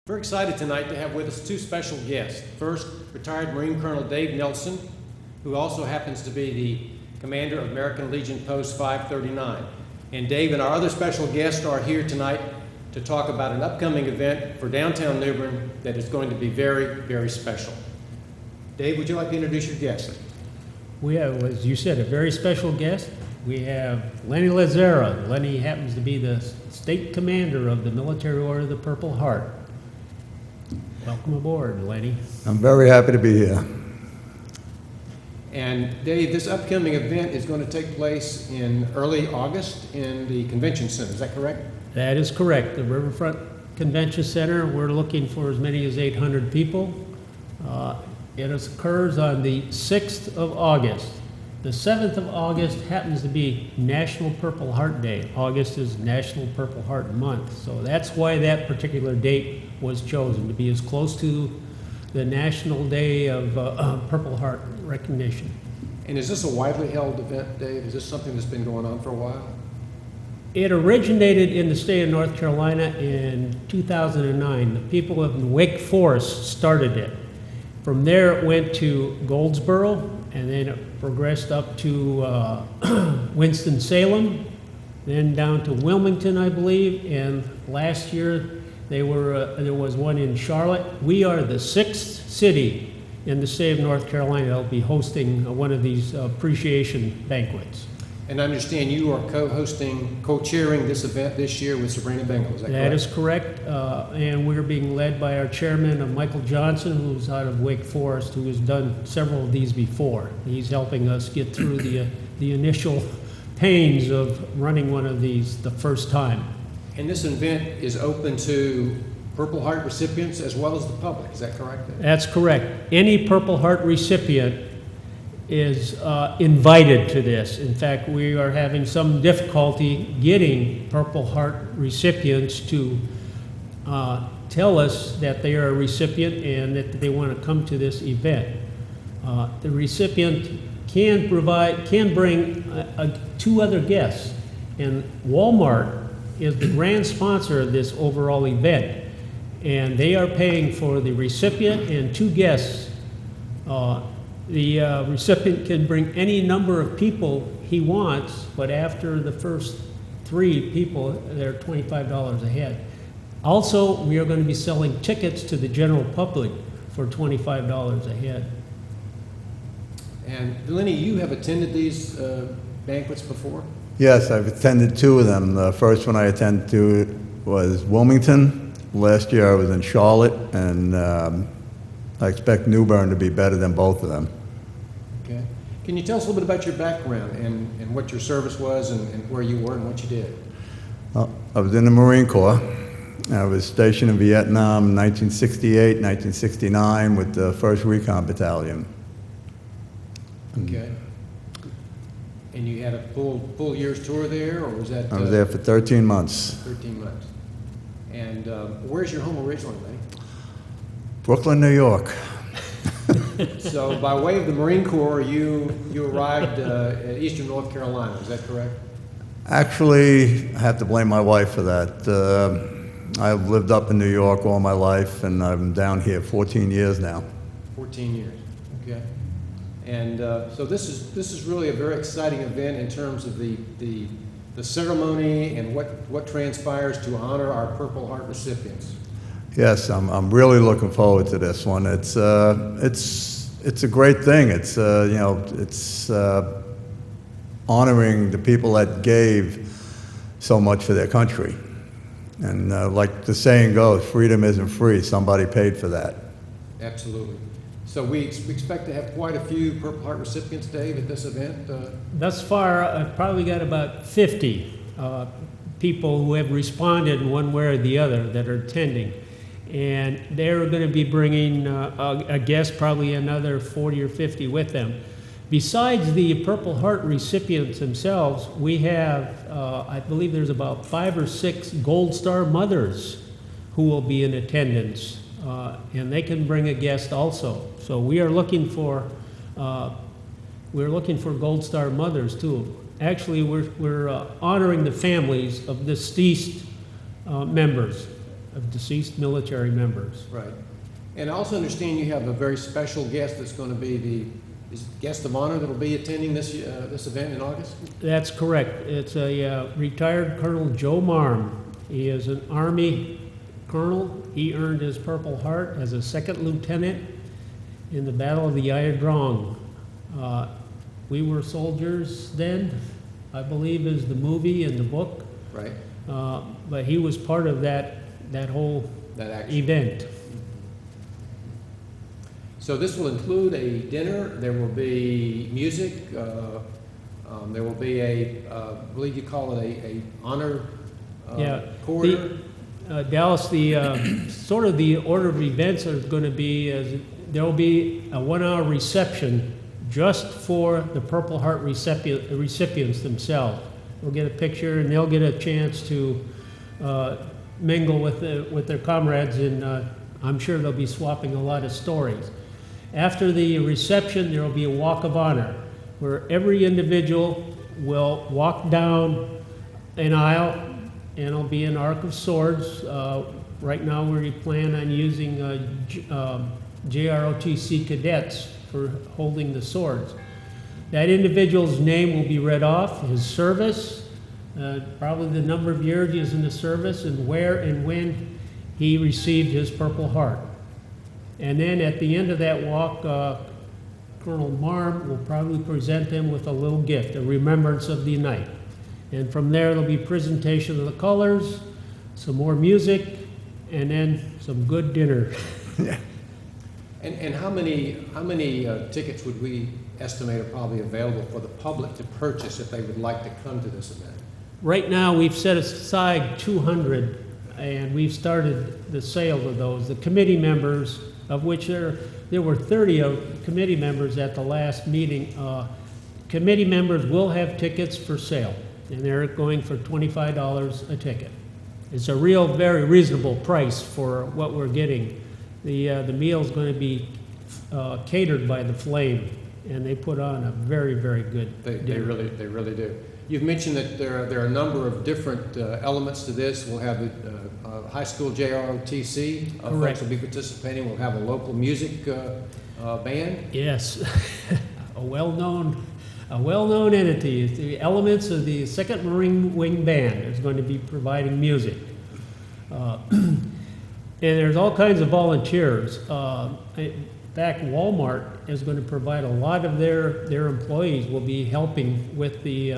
We're excited tonight to have with us two special guests. First, retired Marine Colonel Dave Nelson, who also happens to be the commander of American Legion Post 539. And Dave and our other special guests are here tonight to talk about an upcoming event for downtown New Bern that is going to be very, very special. Dave, would you like to introduce your guest? We have, as you said, a very special guest. We have Lenny Lazzara. Lenny happens to be the state commander of the Military Order of the Purple Heart. Welcome aboard, Lenny. I'm very happy to be here. And Dave, this upcoming event is going to take place in early August in the Convention Center. Is that correct? That is correct. The Riverfront Convention Center, we're looking for as many as 800 people. It occurs on the 6th of August. The 7th of August happens to be National Purple Heart Day. August is National Purple Heart Month. So that's why that particular date was chosen, to be as close to the National Day of Purple Heart recognition. And is this a widely held event, Dave? Is this something that's been going on for a while? It originated in the state of North Carolina in 2009. The people of Wake Forest started it. From there, it went to Goldsboro, and then it progressed up to Winston-Salem, then down to Wilmington, I believe, and last year there was one in Charlotte. We are the 6th city in the state of North Carolina that will be hosting one of these appreciation banquets. And I understand you are co-chairing this event this year with Sabrina Bengal, is that correct? That is correct, and we're being led by our chairman, Michael Johnson, who's out of Wake Forest, who has done several of these before. He's helping us get through the initial pains of running one of these the first time. And this event is open to Purple Heart recipients as well as the public, is that correct? That's correct. Any Purple Heart recipient is invited to this. In fact, we are having some difficulty getting Purple Heart recipients to tell us that they are a recipient and that they want to come to this event. The recipient can bring two other guests, and Walmart is the grand sponsor of this overall event, and they are paying for the recipient and two guests. The recipient can bring any number of people he wants, but after the first 3 people, they're $25 a head. Also, we are going to be selling tickets to the general public for $25 a head. And Lenny, you have attended these banquets before? Yes, I've attended 2 of them. The first one I attended to was Wilmington. Last year I was in Charlotte, and I expect New Bern to be better than both of them. Okay. Can you tell us a little bit about your background and what your service was and where you were and what you did? Well, I was in the Marine Corps. I was stationed in Vietnam in 1968, 1969 with the 1st Recon Battalion. Okay. And you had a full year's tour there, or was that? I was there for 13 months. 13 months. And where's your home originally, Lenny? Brooklyn, New York. So by way of the Marine Corps, you arrived at Eastern North Carolina, is that correct? Actually, I have to blame my wife for that. I've lived up in New York all my life, and I'm down here 14 years now. 14 years, okay. And so this is really a very exciting event in terms of the ceremony and what transpires to honor our Purple Heart recipients. Yes, I'm really looking forward to this one. It's a great thing. It's you know, it's honoring the people that gave so much for their country. And like the saying goes, freedom isn't free. Somebody paid for that. Absolutely. So we expect to have quite a few Purple Heart recipients, Dave, at this event? Thus far, I've probably got about 50 people who have responded in one way or the other that are attending. And they're going to be bringing, I guess, probably another 40 or 50 with them. Besides the Purple Heart recipients themselves, we have, I believe there's about 5 or 6 Gold Star mothers who will be in attendance, and they can bring a guest also. So we are looking for Gold Star mothers too. Actually, we're honoring the families of deceased members. of deceased military members. Right. And I also understand you have a very special guest that's going to be the guest of honor that'll be attending this event in August? That's correct. It's a retired Colonel Joe Marm. He is an Army colonel. He earned his Purple Heart as a second lieutenant in the Battle of the Ia Drang. We were soldiers then, I believe is the movie and the book. Right. But he was part of that whole event. So this will include a dinner, there will be music, there will be I believe you call it a honor corridor? Dallas, sort of the order of events are going to be, there will be a 1-hour reception just for the Purple Heart recipients themselves. They'll get a picture and they'll get a chance to mingle with their comrades, and I'm sure they'll be swapping a lot of stories. After the reception, there will be a walk of honor, where every individual will walk down an aisle, and it'll be an arc of swords. Right now, we plan on using JROTC cadets for holding the swords. That individual's name will be read off, his service, probably the number of years he was in the service, and where and when he received his Purple Heart. And then at the end of that walk, Colonel Marm will probably present them with a little gift, a remembrance of the night. And from there, there'll be presentation of the colors, some more music, and then some good dinner. Yeah. And how many tickets would we estimate are probably available for the public to purchase if they would like to come to this event? Right now, we've set aside 200, and we've started the sale of those. The committee members, of which there were 30 of committee members at the last meeting. Committee members will have tickets for sale, and they're going for $25 a ticket. It's a very reasonable price for what we're getting. The meal's going to be catered by the Flame, and they put on a very, very good dinner. They really do. You've mentioned that there are a number of different elements to this. We'll have the high school JROTC. Folks will be participating. We'll have a local music band. Yes, a well-known entity. The elements of the 2nd Marine Wing Band is going to be providing music. And there's all kinds of volunteers. In fact, Walmart is going to provide a lot of their employees will be helping with the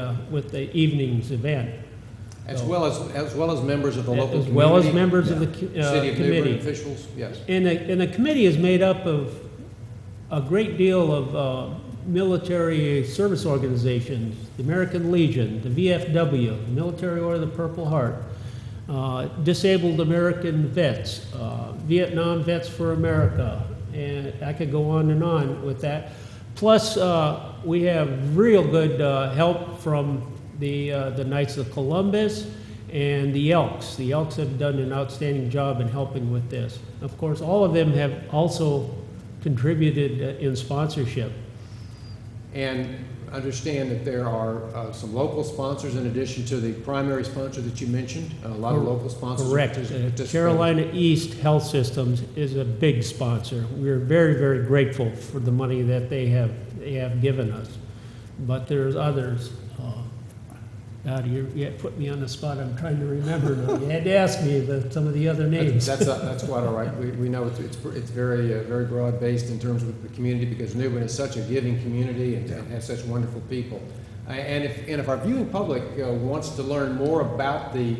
evening's event. As well as members of the local community. As well as members of the City of committee. Newbern officials, yes. And the committee is made up of a great deal of military service organizations, the American Legion, the VFW, the Military Order of the Purple Heart, disabled American vets, Vietnam Vets for America, and I could go on and on with that. Plus, we have real good help from the Knights of Columbus and the Elks. The Elks have done an outstanding job in helping with this. Of course, all of them have also contributed in sponsorship. And understand that there are some local sponsors in addition to the primary sponsor that you mentioned. A lot of local sponsors. Correct. Carolina East Health Systems is a big sponsor. We're very, very grateful for the money that they have given us. But there's others. God, you put me on the spot. I'm trying to remember now. You had to ask me some of the other names. That's quite all right. We know it's very broad-based in terms of the community, because Newbern is such a giving community and has such wonderful people. And if our viewing public wants to learn more about the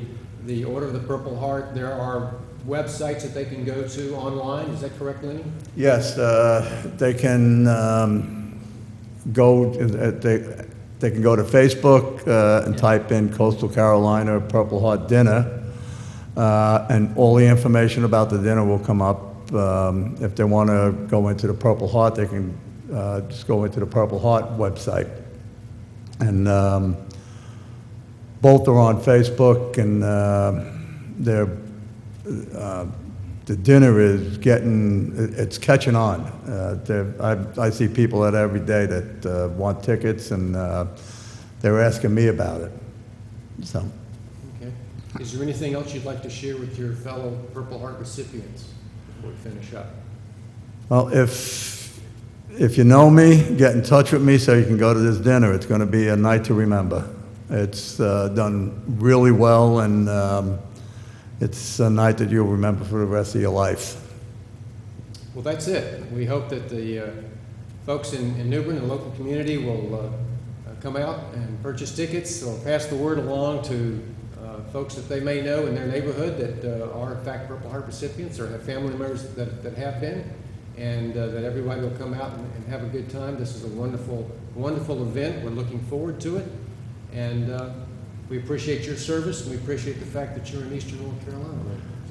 Order of the Purple Heart, there are websites that they can go to online. Is that correct, Lenny? Yes, they can They can go to Facebook and type in Coastal Carolina Purple Heart Dinner, and all the information about the dinner will come up. If they want to go into the Purple Heart, they can just go into the Purple Heart website. And both are on Facebook, and the dinner is it's catching on. I see people at every day that want tickets, and they're asking me about it. So. Okay. Is there anything else you'd like to share with your fellow Purple Heart recipients before we finish up? Well, if you know me, get in touch with me so you can go to this dinner. It's going to be a night to remember. It's done really well, and it's a night that you'll remember for the rest of your life. Well, that's it. We hope that the folks in New Bern, the local community, will come out and purchase tickets or pass the word along to folks that they may know in their neighborhood that are in fact Purple Heart recipients or have family members that have been, and that everybody will come out and have a good time. This is a wonderful, wonderful event. We're looking forward to it, and we appreciate your service, and we appreciate the fact that you're in Eastern North Carolina.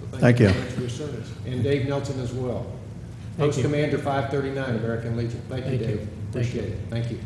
So Thank you. very much for your service. And Dave Nelson as well. Thank Post you. Commander 539, American Legion. Thank you, Thank you. Dave. Thank Appreciate it. Thank you.